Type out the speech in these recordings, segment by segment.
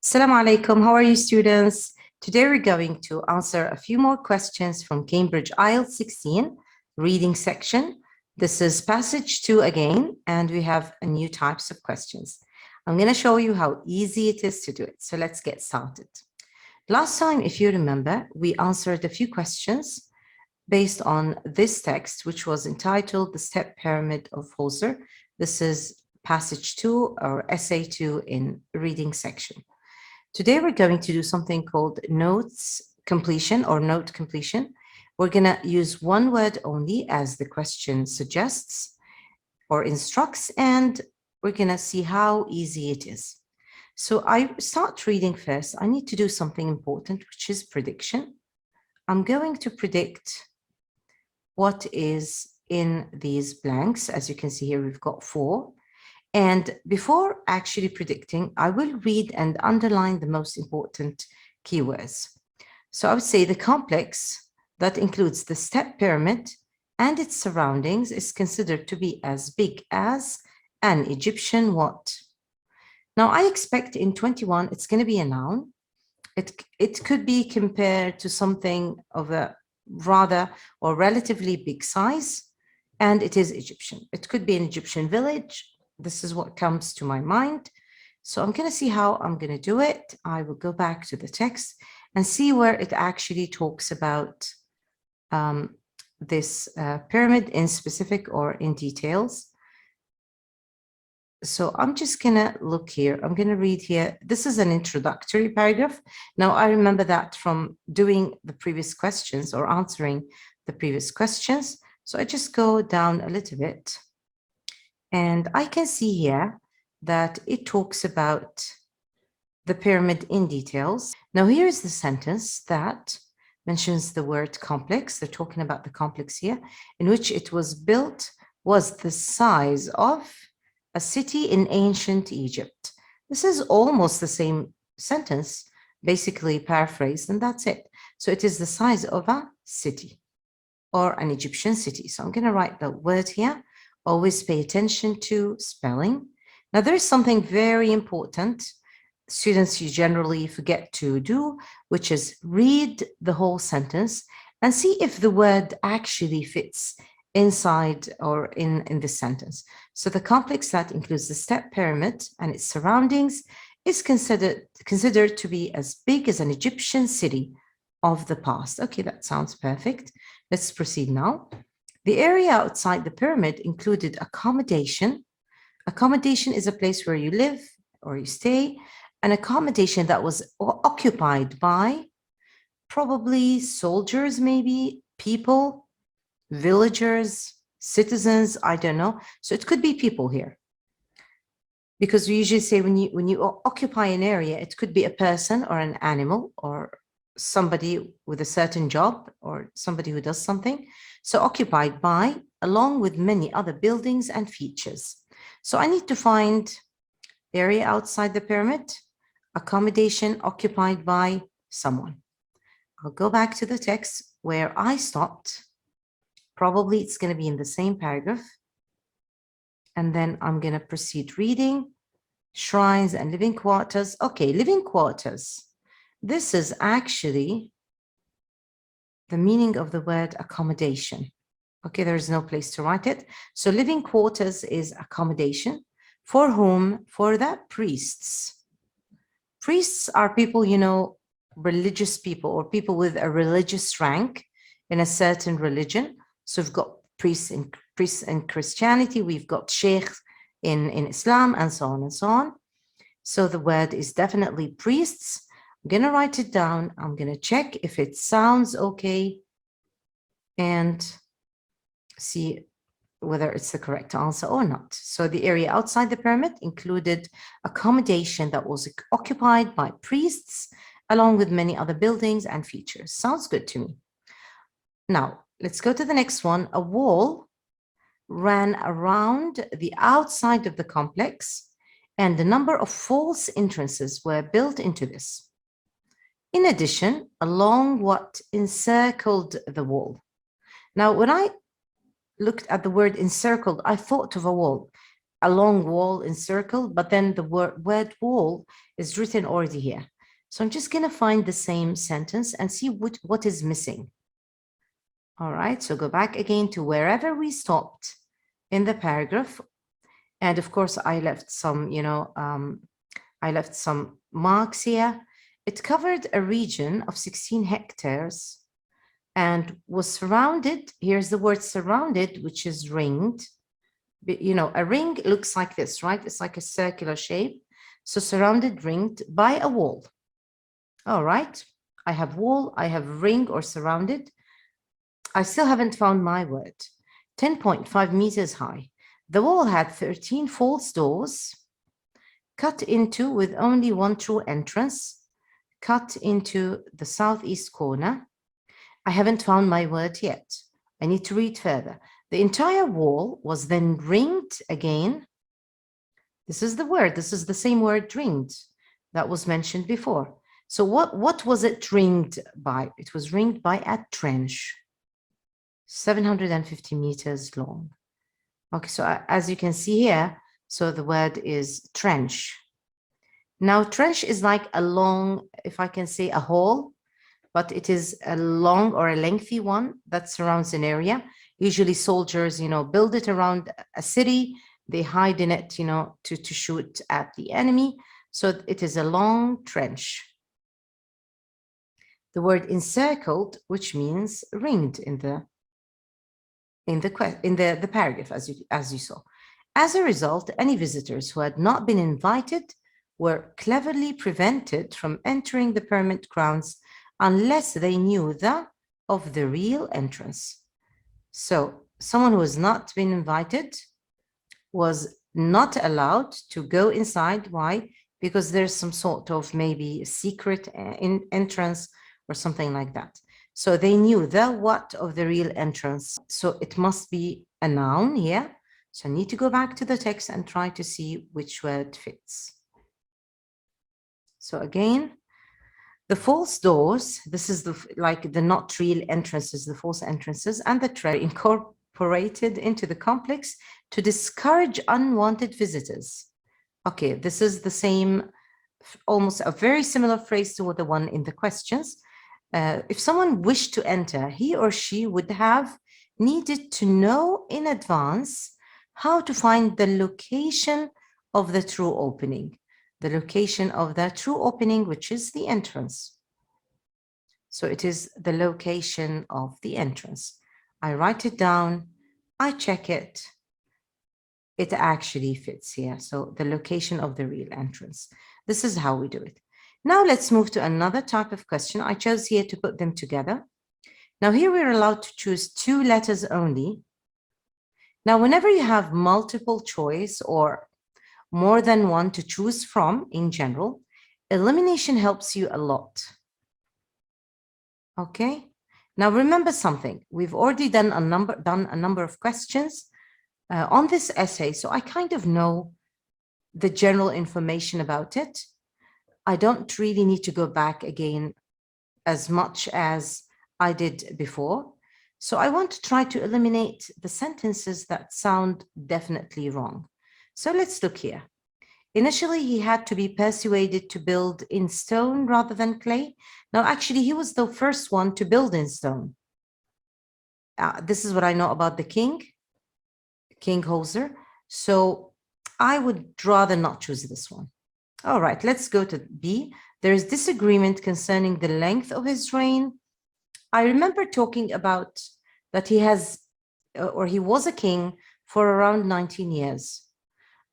Assalamu alaikum. How are you, students? Today we're going to answer a few more questions from Cambridge IELTS 16 reading section. This is passage 2 again, and we have a new types of questions. I'm going to show you how easy it is to do it. So let's get started. Last time, if you remember, we answered a few questions based on this text, which was entitled The Step Pyramid of Holzer. This is passage 2 or essay 2 in reading section. Today, we're going to do something called notes completion or note completion. We're going to use one word only as the question suggests or instructs, and we're going to see how easy it is. So I start reading first. I need to do something important, which is prediction. I'm going to predict what is in these blanks. As you can see here, we've got 4. And before actually predicting, I will read and underline the most important keywords. So I would say the complex that includes the step pyramid and its surroundings is considered to be as big as an Egyptian what? Now I expect in 21, it's going to be a noun. It could be compared to something of a rather or relatively big size, and it is Egyptian. It could be an Egyptian village. This is what comes to my mind. So I'm going to see how I'm going to do it. I will go back to the text and see where it actually talks about this pyramid in specific or in details. So I'm just going to look here. I'm going to read here. This is an introductory paragraph. Now, I remember that from doing the previous questions or answering the previous questions. So I just go down a little bit. And I can see here that it talks about the pyramid in details. Now, here is the sentence that mentions the word complex. They're talking about the complex here, in which it was built, was the size of a city in ancient Egypt. This is almost the same sentence, basically paraphrased, and that's it. So it is the size of a city or an Egyptian city. So I'm going to write the word here. Always pay attention to spelling. Now, there's something very important students you generally forget to do, which is read the whole sentence and see if the word actually fits inside or in this sentence. So the complex that includes the step pyramid and its surroundings is considered to be as big as an Egyptian city of the past. Okay, that sounds perfect. Let's proceed now. The area outside the pyramid included accommodation. Accommodation is a place where you live or you stay, an accommodation that was occupied by probably soldiers, maybe people, villagers, citizens, I don't know. So it could be people here. Because we usually say when you occupy an area, it could be a person or an animal or somebody with a certain job or somebody who does something. So occupied by, along with many other buildings and features. So I need to find area outside the pyramid, accommodation occupied by someone. I'll go back to the text where I stopped. Probably it's going to be in the same paragraph. And then I'm going to proceed reading. Shrines and living quarters. Okay, living quarters. This is actually the meaning of the word accommodation. Okay, there is no place to write it. So living quarters is accommodation. For whom? For the priests. Priests are people, you know, religious people or people with a religious rank in a certain religion. So we've got priests in Christianity, we've got sheikhs in Islam, and so on and so on. So the word is definitely priests. I'm going to write it down. I'm going to check if it sounds okay and see whether it's the correct answer or not. So the area outside the pyramid included accommodation that was occupied by priests, along with many other buildings and features. Sounds good to me. Now, let's go to the next one. A wall ran around the outside of the complex, and a number of false entrances were built into this. In addition, along what encircled the wall. Now, when I looked at the word encircled, I thought of a wall. a long wall encircled, but then the word wall is written already here. So I'm just going to find the same sentence and see what is missing. All right, so go back again to wherever we stopped in the paragraph. And of course, I left some, I left some marks here. It covered a region of 16 hectares and was surrounded. Here's the word surrounded, which is ringed. A ring looks like this, right? It's like a circular shape. So surrounded, ringed by a wall. All right, I have wall, I have ring or surrounded. I still haven't found my word. 10.5 meters high. The wall had 13 false doors, cut into with only one true entrance, cut into the southeast corner. I haven't found my word yet. I need to read further. The entire wall was then ringed again. This is the word. This is the same word, ringed, that was mentioned before. So what was it ringed by? It was ringed by a trench, 750 meters long. Okay, so as you can see here, so the word is trench. Now, trench is like a long, if I can say, a hole, but it is a long or a lengthy one that surrounds an area. Usually soldiers, build it around a city. They hide in it, to shoot at the enemy. So it is a long trench. The word encircled, which means ringed in the paragraph, as you saw. As a result, any visitors who had not been invited were cleverly prevented from entering the permanent grounds unless they knew of the real entrance. So someone who has not been invited was not allowed to go inside. Why? Because there's some sort of maybe secret entrance or something like that. So they knew what of the real entrance. So it must be a noun here. So I need to go back to the text and try to see which word fits. So again, the false doors, this is the not real entrances, the false entrances, and the tray incorporated into the complex to discourage unwanted visitors. Okay, this is the same, almost a very similar phrase to the one in the questions. If someone wished to enter, he or she would have needed to know in advance how to find the location of the true opening. The location of the true opening, which is the entrance. So it is the location of the entrance. I write it down, I check it. It actually fits here. So the location of the real entrance. This is how we do it. Now let's move to another type of question. I chose here to put them together. Now here we're allowed to choose 2 letters only. Now, whenever you have multiple choice or more than one to choose from in general, elimination helps you a lot. Okay. Now remember something. We've already done a number of questions on this essay, so I kind of know the general information about it. I don't really need to go back again as much as I did before. So I want to try to eliminate the sentences that sound definitely wrong. So let's look here. Initially, he had to be persuaded to build in stone rather than clay. Now, actually, he was the first one to build in stone. This is what I know about the king Holzer. So I would rather not choose this one. All right, let's go to B. There is disagreement concerning the length of his reign. I remember talking about that he was a king for around 19 years.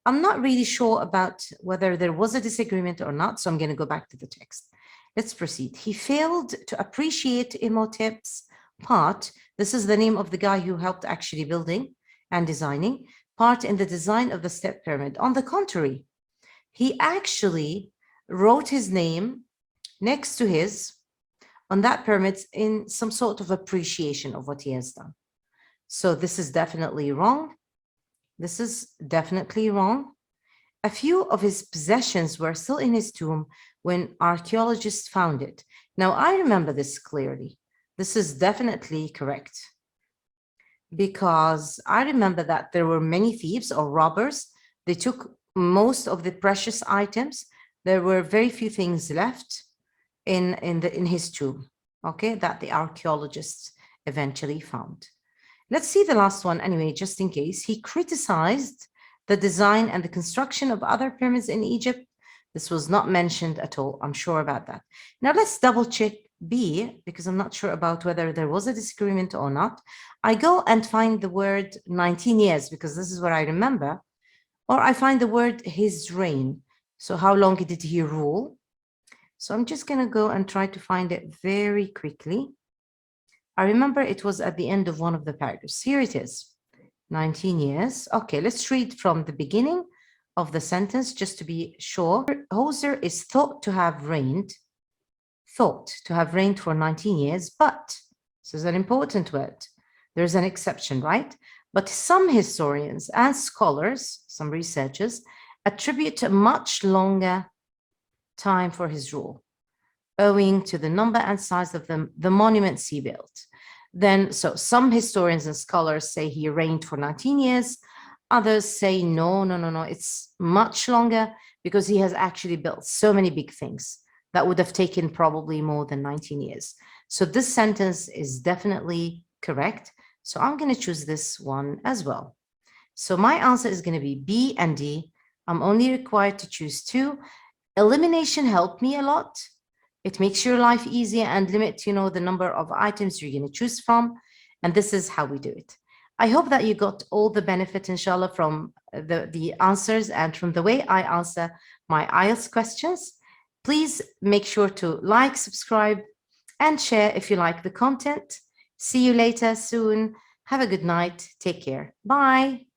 I'm not really sure about whether there was a disagreement or not, so I'm going to go back to the text. Let's proceed. He failed to appreciate Imhotep's part. This is the name of the guy who helped actually building and designing part in the design of the step pyramid. On the contrary, he actually wrote his name next to his on that pyramid in some sort of appreciation of what he has done. So this is definitely wrong. This is definitely wrong. A few of his possessions were still in his tomb when archaeologists found it. Now, I remember this clearly. This is definitely correct, because I remember that there were many thieves or robbers They took most of the precious items. There were very few things left in his tomb, okay, that the archaeologists eventually found. Let's see the last one anyway, just in case. He criticized the design and the construction of other pyramids in Egypt. This was not mentioned at all. I'm sure about that. Now let's double check B, because I'm not sure about whether there was a disagreement or not. I go and find the word 19 years, because this is what I remember, or I find the word his reign. So how long did he rule? So I'm just going to go and try to find it very quickly. I remember it was at the end of one of the paragraphs. Here it is, 19 years. Okay, let's read from the beginning of the sentence just to be sure. Hoser is thought to have reigned for 19 years, but, this is an important word, there's an exception, right? But some historians and scholars, some researchers, attribute a much longer time for his rule, owing to the number and size of the monuments he built. Then, so some historians and scholars say he reigned for 19 years. Others say, no, it's much longer because he has actually built so many big things that would have taken probably more than 19 years. So this sentence is definitely correct. So I'm going to choose this one as well. So my answer is going to be B and D. I'm only required to choose 2. Elimination helped me a lot. It makes your life easier and limit, the number of items you're going to choose from. And this is how we do it. I hope that you got all the benefit, inshallah, from the answers and from the way I answer my IELTS questions. Please make sure to like, subscribe, and share if you like the content. See you later soon. Have a good night. Take care. Bye.